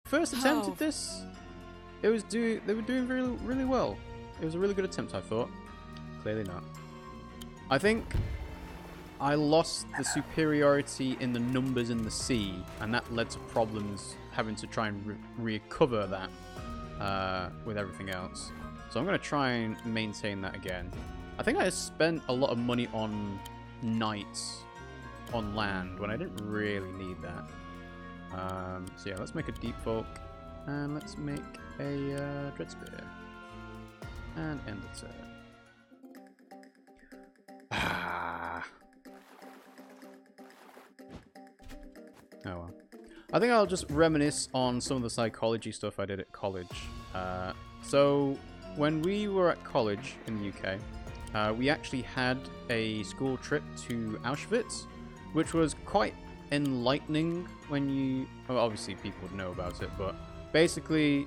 first attempt at this, they were doing really, really well. It was a really good attempt, I thought. Clearly not. I think I lost the superiority in the numbers in the sea, and that led to problems having to try and recover that with everything else. So I'm going to try and maintain that again. I think I spent a lot of money on knights on land when I didn't really need that. So yeah, let's make a deep folk, and let's make a dread spear, and end the turn. Oh well. I think I'll just reminisce on some of the psychology stuff I did at college. So when we were at college in the UK, we actually had a school trip to Auschwitz, which was quite enlightening when you... Well, obviously people would know about it, but basically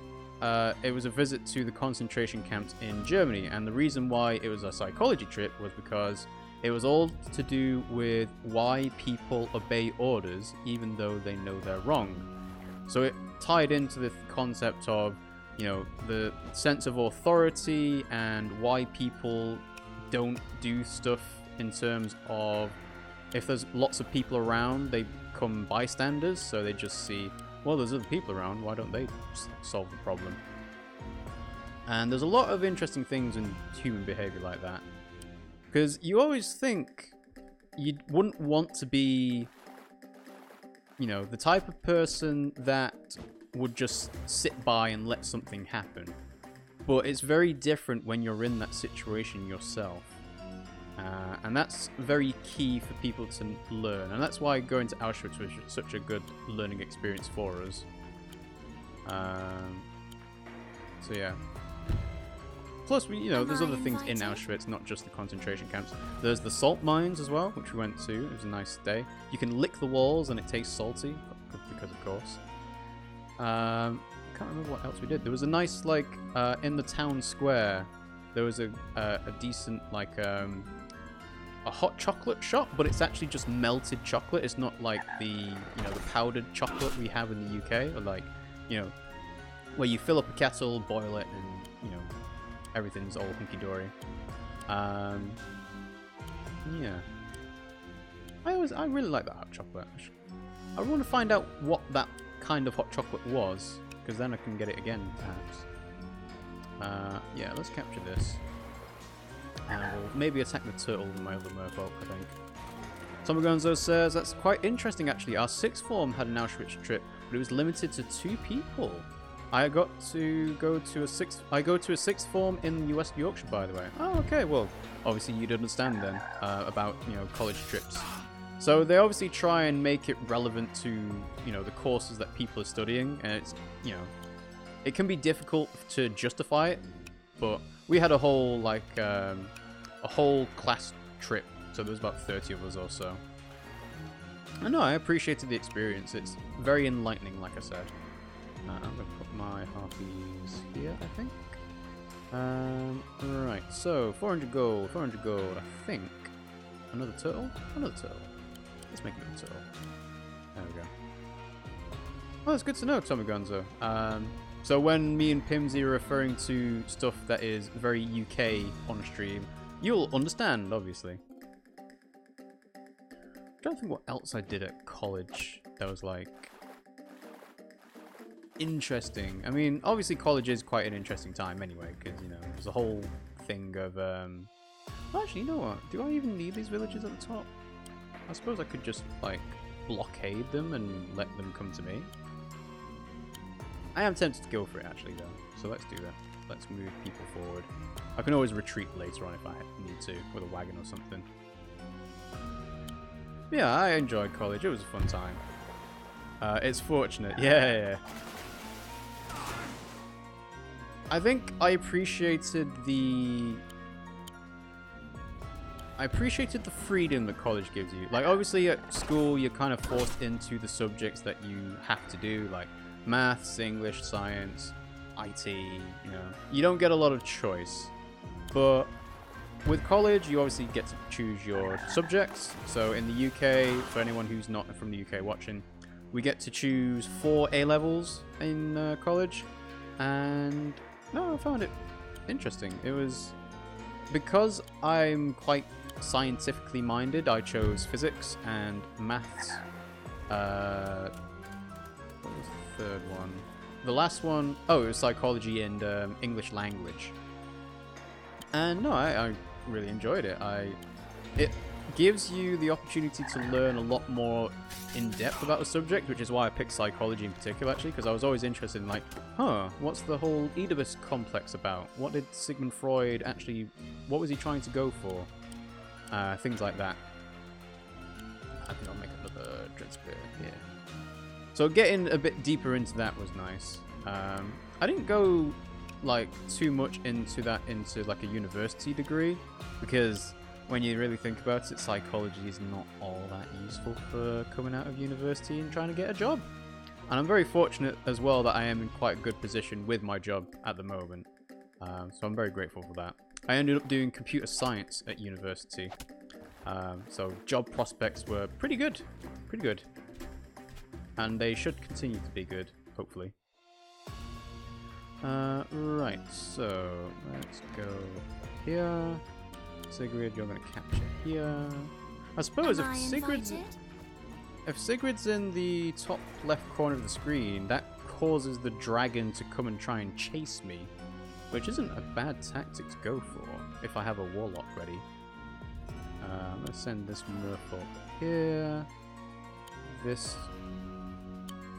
it was a visit to the concentration camps in Germany, and the reason why it was a psychology trip was because it was all to do with why people obey orders even though they know they're wrong. So it tied into the concept of, you know, the sense of authority and why people don't do stuff in terms of, if there's lots of people around, they become bystanders, so they just see, well, there's other people around, why don't they solve the problem? And there's a lot of interesting things in human behavior like that. Because you always think you wouldn't want to be, you know, the type of person that would just sit by and let something happen. But it's very different when you're in that situation yourself. And that's very key for people to learn. And that's why going to Auschwitz was such a good learning experience for us. So yeah. Plus, there's other things in Auschwitz, not just the concentration camps. There's the salt mines as well, which we went to. It was a nice day. You can lick the walls and it tastes salty, because of course. Can't remember what else we did. There was a nice, in the town square, there was a decent, a hot chocolate shop, but it's actually just melted chocolate. It's not like the powdered chocolate we have in the UK, or where you fill up a kettle, boil it, and, everything's all hunky-dory. Yeah. I really like that hot chocolate. I want to find out what that kind of hot chocolate was, because then I can get it again, perhaps. Yeah, let's capture this. And we'll maybe attack the turtle with my other merfolk, I think. Tomagonzo says, that's quite interesting actually. Our sixth form had an Auschwitz trip, but it was limited to 2 people. I got to go to a sixth form in West Yorkshire, by the way. Oh, okay. Well, obviously you'd understand then about college trips. So they obviously try and make it relevant to the courses that people are studying, and it's it can be difficult to justify it. But we had a whole a whole class trip, so there was about 30 of us or so. I know, I appreciated the experience. It's very enlightening, like I said. I'm going to put my harpies here, I think. Right, so 400 gold, I think. Another turtle? Another turtle. Let's make another turtle. There we go. Well, that's good to know, Tommy Gonzo. So when me and Pimmsy are referring to stuff that is very UK on stream, you'll understand, obviously. I don't think what else I did at college that was interesting. I mean, obviously college is quite an interesting time anyway, because there's a whole thing of actually, you know what, do I even need these villages at the top? I suppose I could just blockade them and let them come to me. I am tempted to go for it actually though, so let's do that. Let's move people forward. I can always retreat later on if I need to, with a wagon or something. Yeah, I enjoyed college, it was a fun time. It's fortunate, yeah. I think I appreciated the freedom that college gives you. Obviously at school you're kind of forced into the subjects that you have to do, like maths, English, science, IT, You don't get a lot of choice. But with college, you obviously get to choose your subjects. So in the UK, for anyone who's not from the UK watching, we get to choose 4 A levels in college, and no, I found it interesting. It was because I'm quite scientifically minded. I chose physics and maths. What was the third one? The last one, oh, it was psychology and English language. And no, I really enjoyed it. It gives you the opportunity to learn a lot more in depth about the subject, which is why I picked psychology in particular, actually, because I was always interested in, like, what's the whole Oedipus complex about? What did Sigmund Freud actually, what was he trying to go for? Things like that. I think I'll make another dread spear here. So getting a bit deeper into that was nice. I didn't go like too much into like a university degree, because when you really think about it, psychology is not all that useful for coming out of university and trying to get a job. And I'm very fortunate as well that I am in quite a good position with my job at the moment. So I'm very grateful for that. I ended up doing computer science at university. So job prospects were pretty good. Pretty good. And they should continue to be good, hopefully. Right, so let's go here. Sigrid, you're going to capture here. I suppose if Sigrid's in the top left corner of the screen, that causes the dragon to come and try and chase me, which isn't a bad tactic to go for if I have a warlock ready. Let's send this merfolk here. This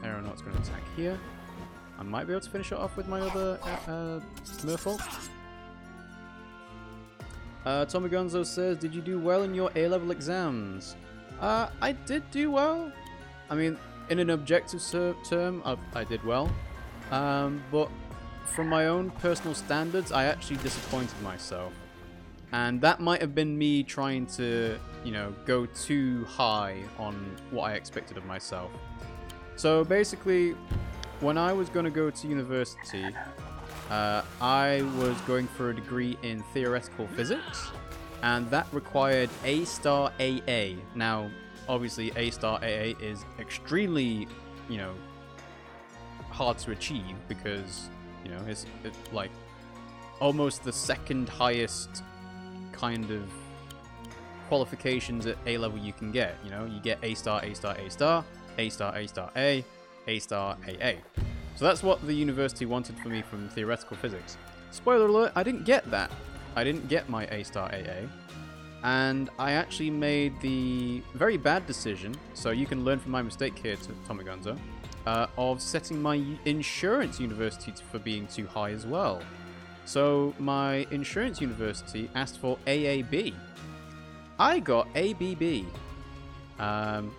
aeronaut's going to attack here. I might be able to finish it off with my other merfolk. Tommy Gonzo says, did you do well in your A-level exams? I did do well. I mean, in an objective term, I did well. But from my own personal standards, I actually disappointed myself. And that might have been me trying to, you know, go too high on what I expected of myself. So basically, when I was going to go to university, I was going for a degree in theoretical physics, and that required A-star AA. Now, obviously, A-star AA is extremely, you know, hard to achieve because, you know, it's like almost the second highest kind of qualifications at A-level you can get. You know, you get A-star, A-star, A-star, A-star, A-star A, A-star AA. So that's what the university wanted for me from theoretical physics. Spoiler alert, I didn't get that. I didn't get my A-star AA. And I actually made the very bad decision, so you can learn from my mistake here, Tommy Gonzo, of setting my insurance university for being too high as well. So my insurance university asked for AAB. I got ABB.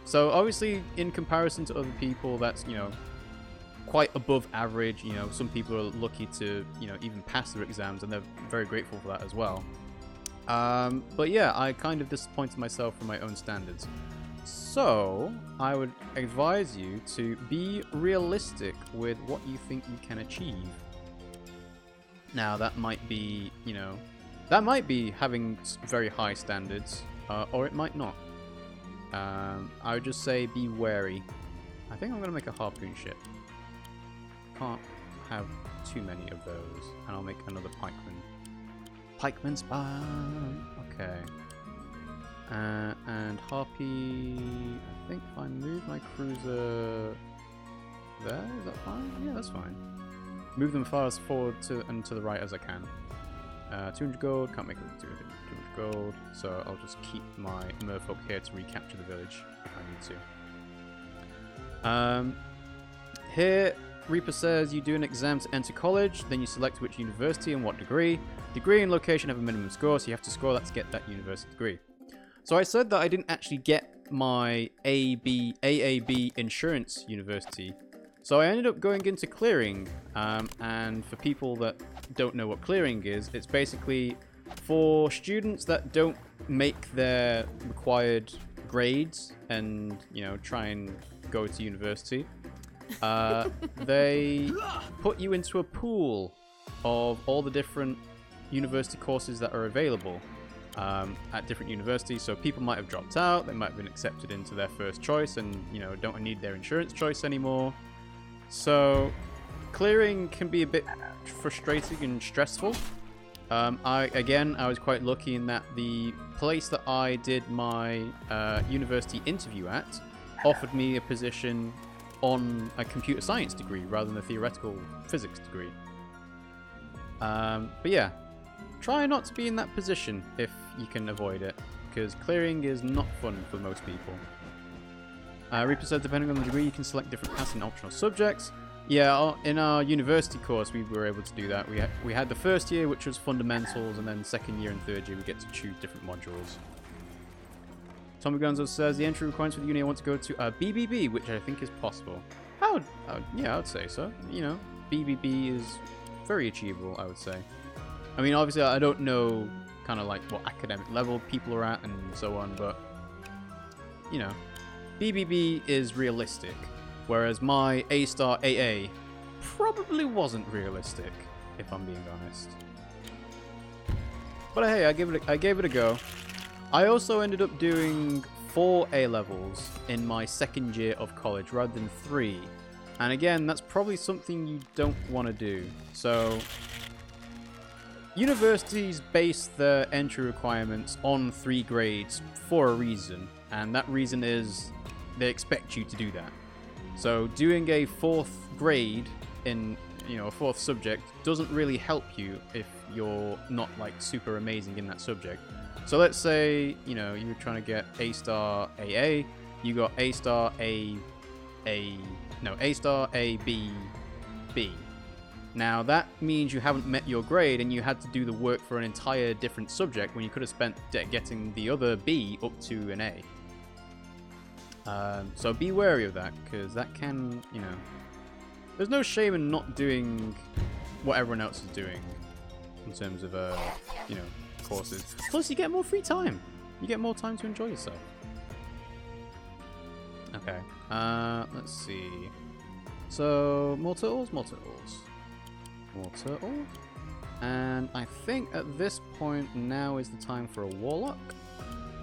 So obviously, in comparison to other people, that's, you know, quite above average. You know, some people are lucky to, you know, even pass their exams, and they're very grateful for that as well. But yeah, I kind of disappointed myself from my own standards. So I would advise you to be realistic with what you think you can achieve. Now, that might be, you know, that might be having very high standards, or it might not. I would just say be wary. I think I'm going to make a harpoon ship. Can't have too many of those. And I'll make another pikeman. Pikeman spawn! Okay. And Harpy... I think if I move my cruiser... there, is that fine? Yeah, that's fine. Move them far as forward and to the right as I can. 200 gold, can't make it 200 gold, so I'll just keep my merfolk here to recapture the village if I need to. Here, Reaper says you do an exam to enter college, then you select which university and what degree. Degree and location have a minimum score, so you have to score that to get that university degree. So I said that I didn't actually get my AAB insurance university. So I ended up going into clearing, and for people that don't know what clearing is, it's basically for students that don't make their required grades and, you know, try and go to university. They put you into a pool of all the different university courses that are available. at different universities. So people might have dropped out, they might have been accepted into their first choice and, you know, don't need their insurance choice anymore. So clearing can be a bit frustrating and stressful. I was quite lucky in that the place that I did my university interview at offered me a position on a computer science degree rather than a theoretical physics degree. But yeah, try not to be in that position if you can avoid it, because clearing is not fun for most people. Reaper said depending on the degree you can select different paths and optional subjects. Yeah, in our university course we were able to do that. We had the first year, which was fundamentals, and then second year and third year we get to choose different modules. Tommy Gonzo says the entry requirements for the uni I want to go to BBB, which I think is possible. Yeah, I would say so. You know, BBB is very achievable, I would say. I mean, obviously I don't know kind of like what academic level people are at and so on, but you know, BBB is realistic. Whereas my A-star AA probably wasn't realistic, if I'm being honest. But hey, I gave it a go. I also ended up doing 4 A-levels in my second year of college rather than 3. And again, that's probably something you don't want to do. So, universities base their entry requirements on 3 grades for a reason. And that reason is they expect you to do that. So doing a 4th grade in, you know, a 4th subject doesn't really help you if you're not like super amazing in that subject. So let's say, you know, you were trying to get A-star AA, you got A-star A-star A, B, B. Now that means you haven't met your grade and you had to do the work for an entire different subject when you could have spent getting the other B up to an A. So be wary of that, because that can, you know, there's no shame in not doing what everyone else is doing in terms of, you know, courses. Plus, you get more free time. You get more time to enjoy yourself. Okay, let's see. So, more turtles. And I think at this point now is the time for a warlock.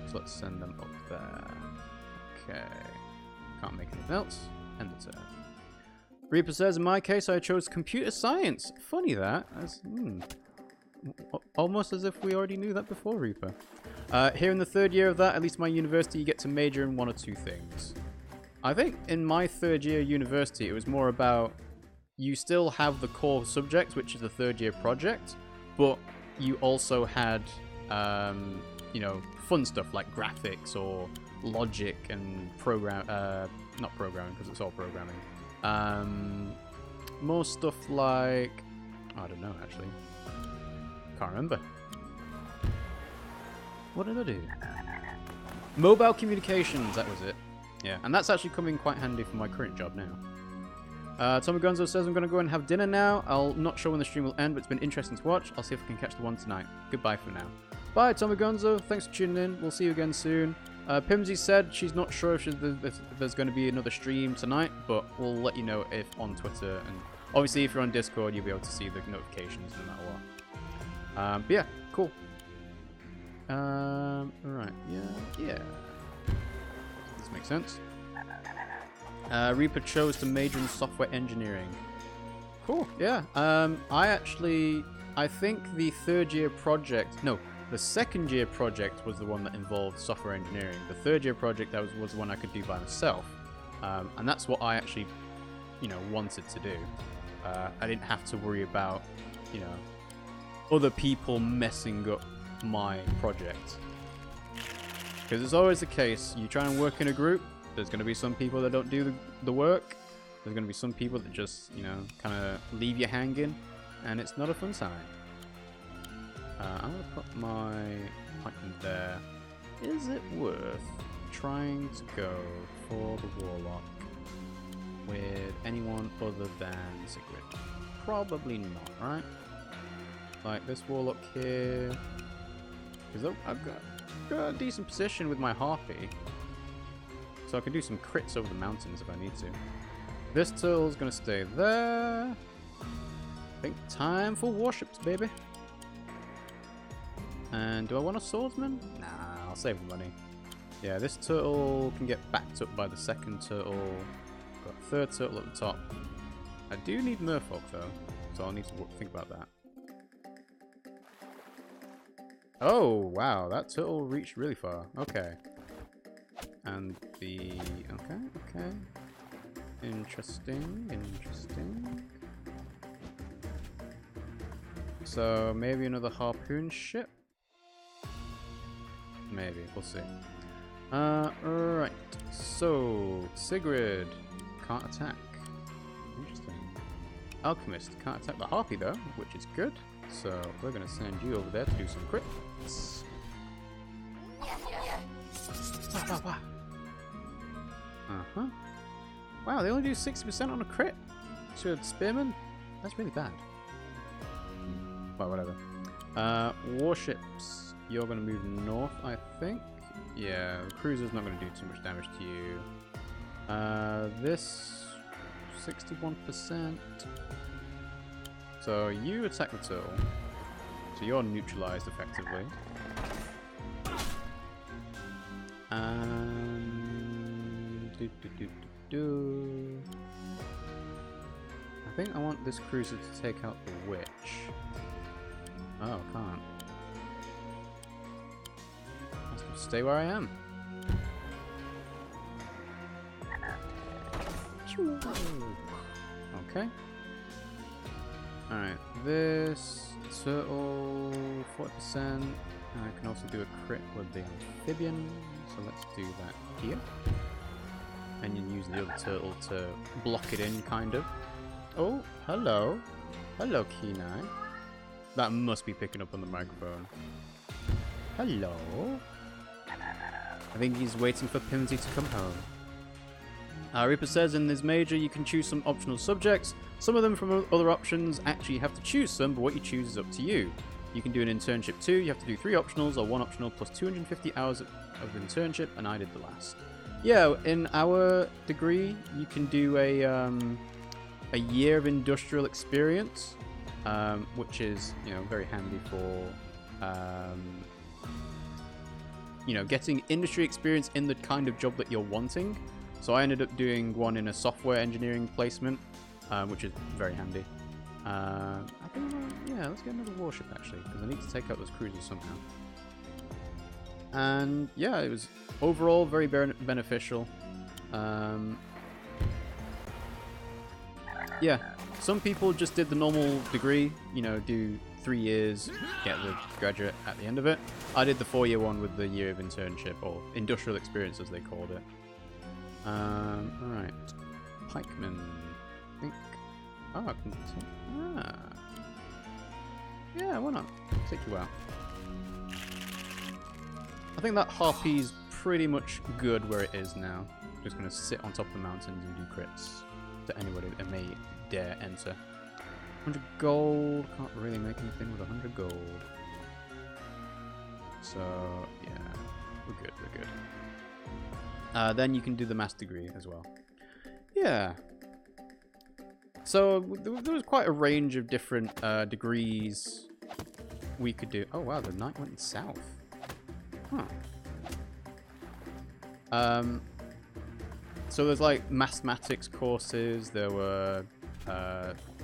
So let's send them up there. Okay. Can't make anything else. End the turn. Reaper says, in my case, I chose computer science. Funny that. Almost as if we already knew that before, Reaper. Here in the 3rd year of that, at least my university, you get to major in 1 or 2 things. I think in my 3rd year university, it was more about you still have the core subject, which is the 3rd year project, but you also had, you know, fun stuff like graphics or logic and not programming, because it's all programming. More stuff like, I don't know actually. Can't remember. What did I do? Mobile communications, that was it. Yeah, and that's actually coming quite handy for my current job now. Tommy Gonzo says I'm going to go and have dinner now. I'm not sure when the stream will end, but it's been interesting to watch. I'll see if I can catch the one tonight. Goodbye for now. Bye, Tommy Gonzo. Thanks for tuning in. We'll see you again soon. Pimmsy said she's not sure if there's going to be another stream tonight, but we'll let you know if on Twitter. And obviously, if you're on Discord, you'll be able to see the notifications no matter what. But yeah, cool. Right, yeah. This makes sense. Reaper chose to major in software engineering. Cool, yeah. I think the 3rd year project, no, the 2nd year project was the one that involved software engineering. The 3rd year project, that was the one I could do by myself. And that's what I actually, you know, wanted to do. I didn't have to worry about, you know, other people messing up my project. Because it's always the case, you try and work in a group, there's going to be some people that don't do the work. There's going to be some people that just, you know, kind of leave you hanging, and it's not a fun time. I'm going to put my Titan there. Is it worth trying to go for the Warlock with anyone other than Sigrid? Probably not, right? Like this Warlock here. Because I've got a decent position with my Harpy. So I can do some crits over the mountains if I need to. This turtle's going to stay there. I think time for warships, baby. And do I want a swordsman? Nah, I'll save the money. Yeah, this turtle can get backed up by the second turtle. Got a third turtle at the top. I do need merfolk though, so I'll need to think about that. Oh, wow, that turtle reached really far. Okay. And the... okay. Interesting. So, maybe another harpoon ship? Maybe, we'll see. Right. So, Sigrid can't attack. Interesting. Alchemist can't attack the harpy though, which is good. So, we're going to send you over there to do some crits. Uh-huh. Wow, they only do 60% on a crit. So, Spearman? That's really bad. Well, whatever. Warships. You're going to move north, I think. Yeah, the cruiser's not going to do too much damage to you. This 61%. So you attack the turtle. So you're neutralized effectively. And I think I want this cruiser to take out the witch. Oh, can't. Stay where I am. Okay. Alright, this turtle 40%. And I can also do a crit with the amphibian. So let's do that here. And you use the other turtle to block it in, kind of. Oh, hello. Hello, Kenai. That must be picking up on the microphone. Hello. I think he's waiting for Pimmsy to come home. Reaper says in this major you can choose some optional subjects. Some of them from other options actually have to choose some, but what you choose is up to you. You can do an internship too. You have to do 3 optionals or 1 optional plus 250 hours of internship, and I did the last. Yeah, in our degree you can do a year of industrial experience, which is, you know, very handy for you know, getting industry experience in the kind of job that you're wanting. So I ended up doing one in a software engineering placement, which is very handy. I think, yeah, let's get another warship actually, because I need to take out those cruisers somehow. And yeah, it was overall very beneficial. Yeah, some people just did the normal degree, you know, do 3 years, get the graduate at the end of it. I did the 4-year one with the year of internship, or industrial experience as they called it. Alright. Pikeman. I think. Oh, I can take. Yeah, why not? Take you out. I think that harpy's pretty much good where it is now. Just gonna sit on top of the mountains and do crits to anybody that may dare enter. 100 gold. Can't really make anything with 100 gold. So, yeah. We're good, we're good. Then you can do the master's degree as well. Yeah. So, there was quite a range of different degrees we could do. Oh, wow, the knight went south. Huh. So there's like mathematics courses, there were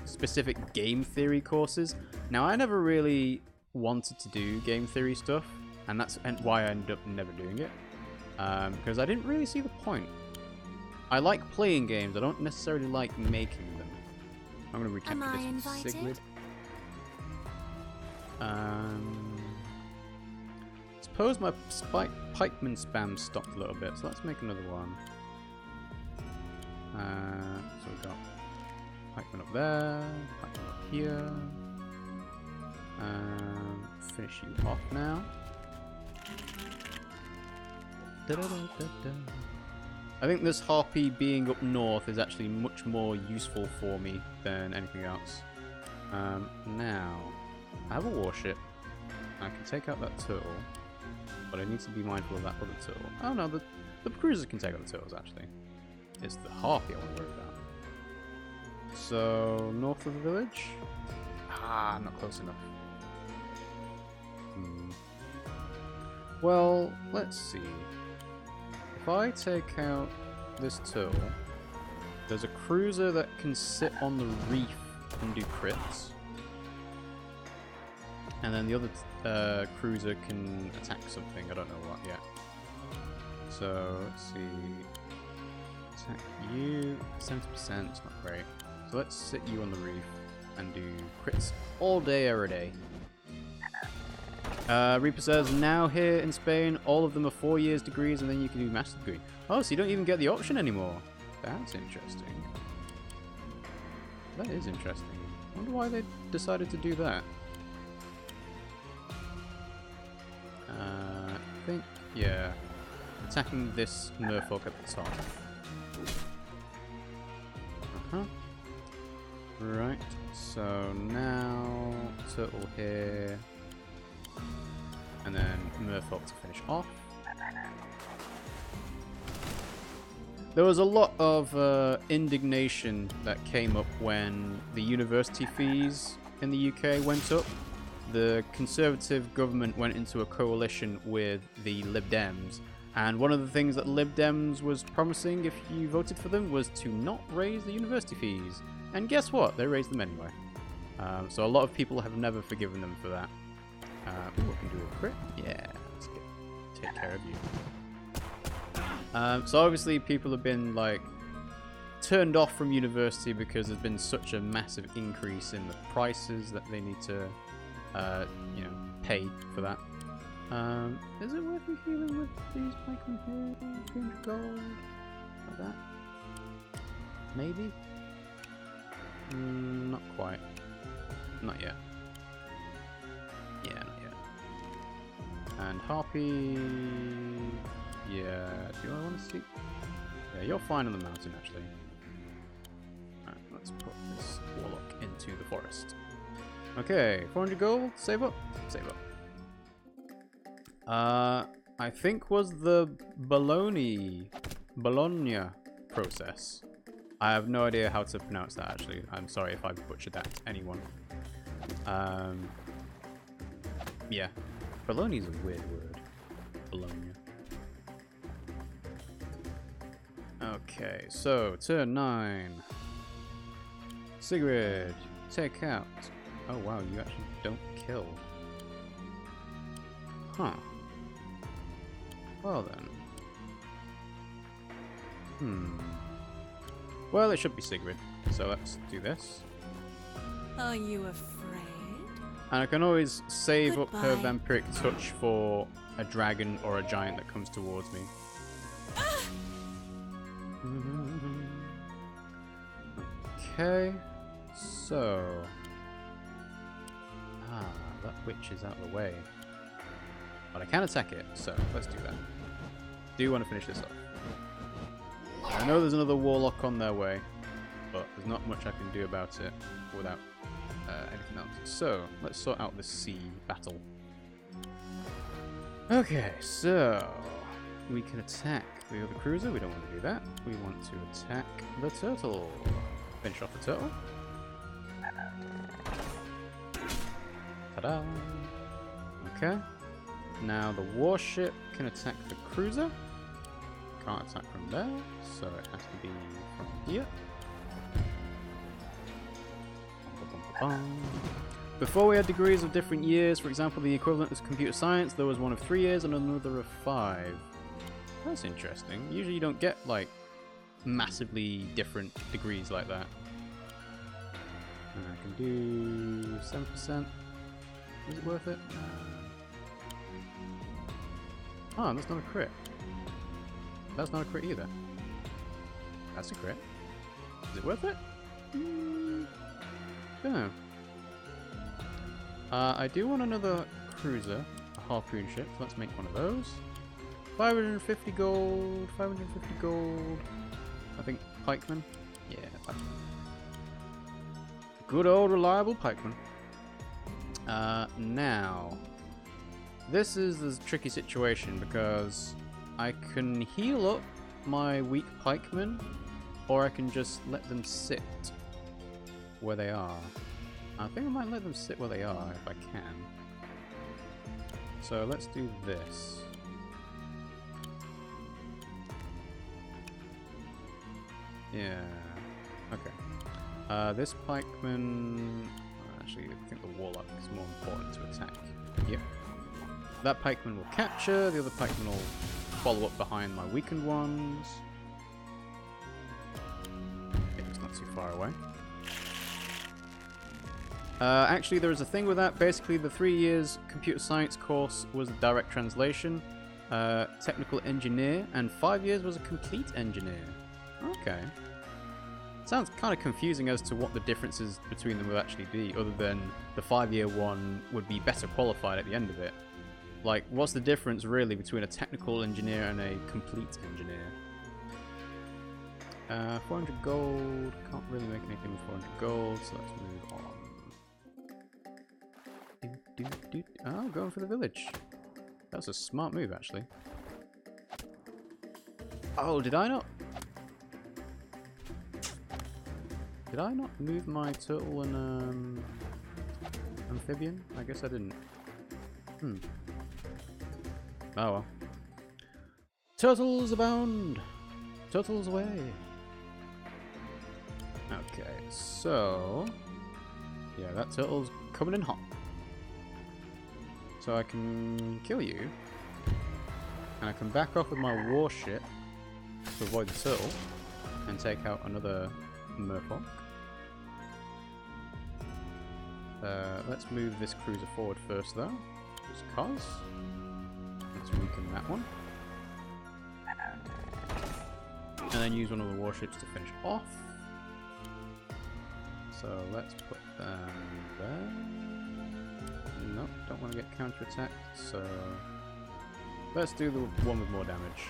specific game theory courses. Now I never really wanted to do game theory stuff, and that's why I ended up never doing it, because I didn't really see the point. I like playing games, I don't necessarily like making them. I'm going to recapture this with Sigrid. Suppose my pikeman spam stopped a little bit, so let's make another one. So we've got pikeman up there, pikeman up here. Finish you off now. I think this harpy being up north is actually much more useful for me than anything else. Now, I have a warship. I can take out that turtle, but I need to be mindful of that other turtle. Oh no, the cruisers can take out the turtles actually. It's the harpy I want to worry about. So, north of the village? Ah, not close enough. Well, let's see. If I take out this turtle, there's a cruiser that can sit on the reef and do crits. And then the other cruiser can attack something. I don't know what yet. So, let's see. Attack you. 70%, it's not great. So let's sit you on the reef and do crits all day, every day. Reaper says, now here in Spain, all of them are 4 years degrees and then you can do master degree. Oh, so you don't even get the option anymore. That's interesting. That is interesting. I wonder why they decided to do that. I think, yeah. Attacking this merfolk at the top. Right, so now turtle here. And then merfolk to finish off. There was a lot of indignation that came up when the university fees in the UK went up. The Conservative government went into a coalition with the Lib Dems, and one of the things that Lib Dems was promising if you voted for them was to not raise the university fees. And guess what? They raised them anyway. So a lot of people have never forgiven them for that. Ooh, I can do a crit? Yeah, let's take care of you. So obviously people have been like turned off from university because there's been such a massive increase in the prices that they need to you know, pay for that. Is it worth me healing with these pikemen here? 300 gold? Like that? Maybe? Not quite. Not yet. Yeah, not yet. And Harpy... Yeah, do I want to see? Yeah, you're fine on the mountain, actually. Alright, let's put this warlock into the forest. Okay, 400 gold, save up, save up. I think was the Bologna process. I have no idea how to pronounce that, actually. I'm sorry if I butchered that to anyone. Yeah, Bologna is a weird word. Bologna. Okay, so turn 9. Sigrid, take out. Oh wow, you actually don't kill. Huh. Well then. Well, it should be Sigrid. So let's do this. Are you afraid? And I can always save Goodbye. up her vampiric touch for a dragon or a giant that comes towards me. Okay, so... that witch is out of the way. But I can attack it, so let's do that. Do want to finish this off. I know there's another warlock on their way, but there's not much I can do about it without anything else. So, let's sort out this sea battle. Okay, so... we can attack the other cruiser. We don't want to do that. We want to attack the turtle. Finish off the turtle. Ta-da! Okay. Now the warship can attack the cruiser. Can't attack from there, so it has to be from here. Before we had degrees of different years, for example, the equivalent of computer science, there was one of 3 years and another of 5. That's interesting. Usually you don't get, like, massively different degrees like that. And I can do 7%. Is it worth it? Oh, that's not a crit. That's not a crit either. That's a crit. Is it worth it? Don't know. I do want another cruiser, a harpoon ship, so let's make one of those. 550 gold, 550 gold. I think pikeman. Yeah, pikeman. Good old reliable pikeman. Now, this is the tricky situation because I can heal up my weak pikemen, or I can just let them sit where they are. I think I might let them sit where they are if I can. So let's do this. Yeah. Okay. This pikeman... Actually, I think the warlock is more important to attack. Yep. That pikeman will capture, the other pikeman will follow up behind my weakened ones. Okay, it's not too far away. Actually, there is a thing with that. Basically, the 3 years computer science course was a direct translation, technical engineer, and 5 years was a complete engineer. Okay. Sounds kind of confusing as to what the differences between them would actually be, other than the 5-year one would be better qualified at the end of it. Like, what's the difference really between a technical engineer and a complete engineer? 400 gold. Can't really make anything with 400 gold, so let's move on. Oh, going for the village. That's a smart move, actually. Oh, did I not? Did I not move my turtle and amphibian? I guess I didn't. Oh well. Turtles abound! Turtles away! Okay, so... yeah, that turtle's coming in hot. So I can kill you. And I can back off with my warship to avoid the turtle. And take out another merfolk. Let's move this cruiser forward first though. Just cause. Let's weaken that one. And then use one of the warships to finish off. So let's put them there. Nope, don't want to get counterattacked, so let's do the one with more damage.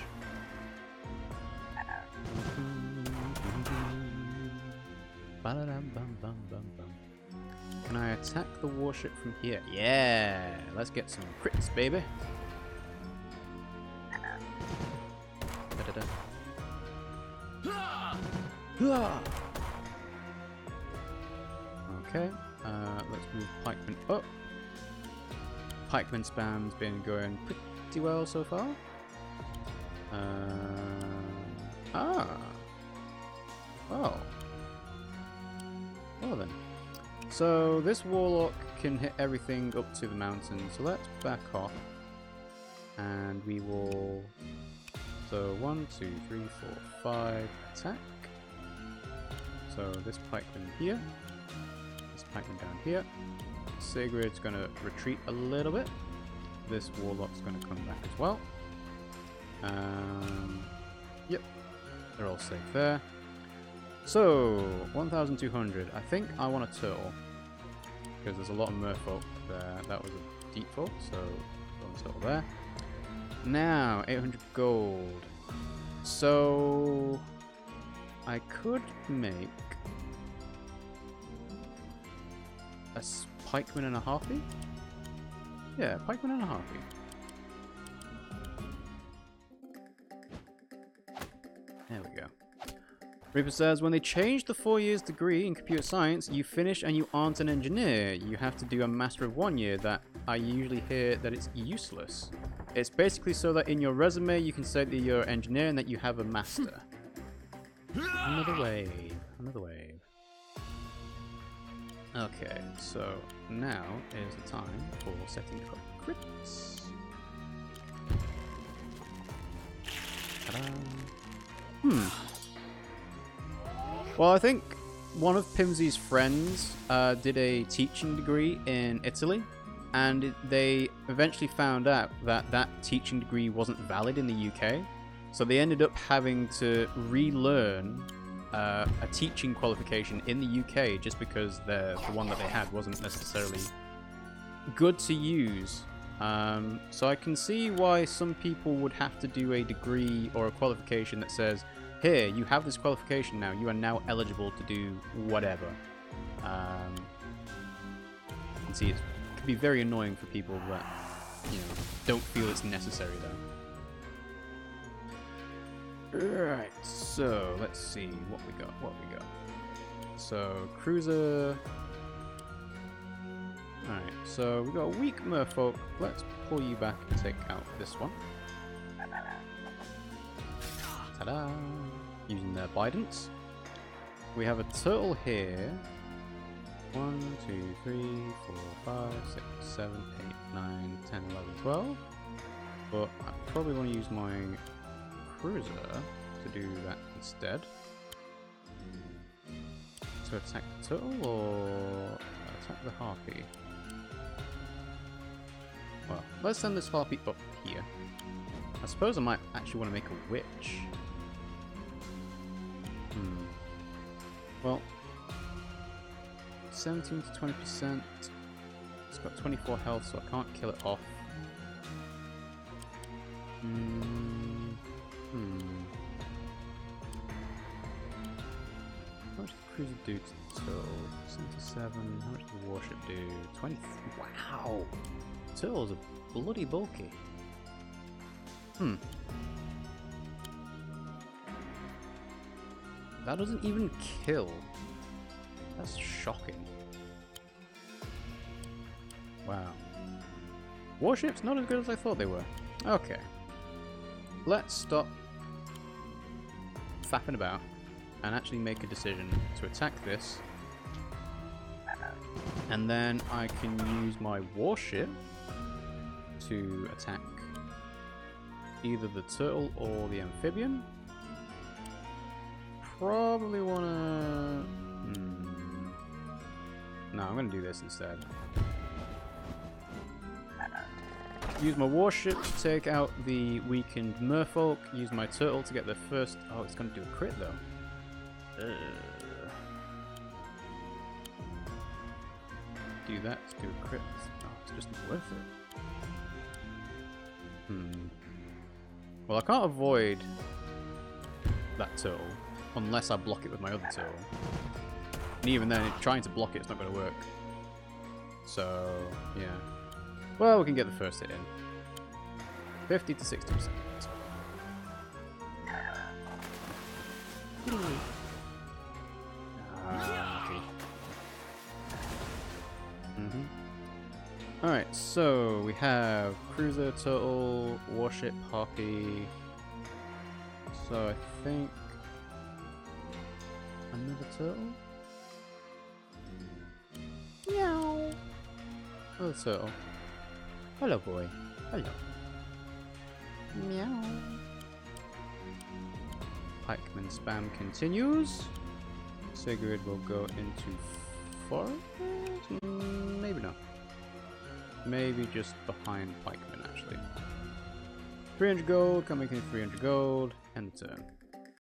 Can I attack the warship from here? Yeah! Let's get some crits, baby! Okay, let's move pikeman up. Pikeman spam's been going pretty well so far. Oh. Well then. So this warlock can hit everything up to the mountain, so let's back off. And we will... so 1, 2, 3, 4, 5, attack. So this pikeman here. This pikeman down here. Sigrid's going to retreat a little bit. This warlock's going to come back as well. Yep. They're all safe there. So, 1,200. I think I want a turtle. Because there's a lot of merfolk there. That was a default, so one turtle there. Now, 800 gold. So, I could make a pikeman and a harpy? Yeah, pikeman and a harpy. There we go. Reaper says, when they changed the 4 years degree in computer science, you finish and you aren't an engineer. You have to do a master of 1 year that I usually hear that it's useless. It's basically so that in your resume you can say that you're an engineer and that you have a master. Another wave. Another wave. Okay, so now is the time for setting up crits. Ta-da. Well, I think one of Pimmsy's friends did a teaching degree in Italy, and they eventually found out that that teaching degree wasn't valid in the UK, so they ended up having to relearn a teaching qualification in the UK just because the one that they had wasn't necessarily good to use. So I can see why some people would have to do a degree or a qualification that says, here, you have this qualification now, you are now eligible to do whatever. You can see it can be very annoying for people that, you know, don't feel it's necessary though. Right, so let's see what we got. So, cruiser. Alright, so we got a weak merfolk. Let's pull you back and take out this one. Ta-da! Using their bidents. We have a turtle here. 1, 2, 3, 4, 5, 6, 7, 8, 9, 10, 11, 12. But I probably want to use my cruiser to do that instead. To attack the turtle or attack the harpy? Well, let's send this harpy up here. I suppose I might actually want to make a witch. Well, 17 to 20%. It's got 24 health, so I can't kill it off. How much does the cruiser do to the turtle? 77. How much does the warship do? 20. Wow! Turtles are bloody bulky. That doesn't even kill. That's shocking. Wow. Warships not as good as I thought they were. Okay. Let's stop faffing about and actually make a decision to attack this. And then I can use my warship to attack either the turtle or the amphibian. Probably wanna... No, I'm gonna do this instead. Use my warship to take out the weakened merfolk. Use my turtle to get the first... Oh, it's gonna do a crit though. Do that to do a crit. Oh, it's just not worth it. Well, I can't avoid that turtle unless I block it with my other turtle. And even then, trying to block it's not going to work. So, yeah. Well, we can get the first hit in. 50 to 60%. Okay. Alright, so we have cruiser, turtle, warship, harpy. So I think another turtle? Meow. Another turtle. Hello, boy. Hello. Meow. Pikeman spam continues. Sigurd will go into forest? Maybe not. Maybe just behind Pikeman, actually. 300 gold, can't make any 300 gold, end the turn.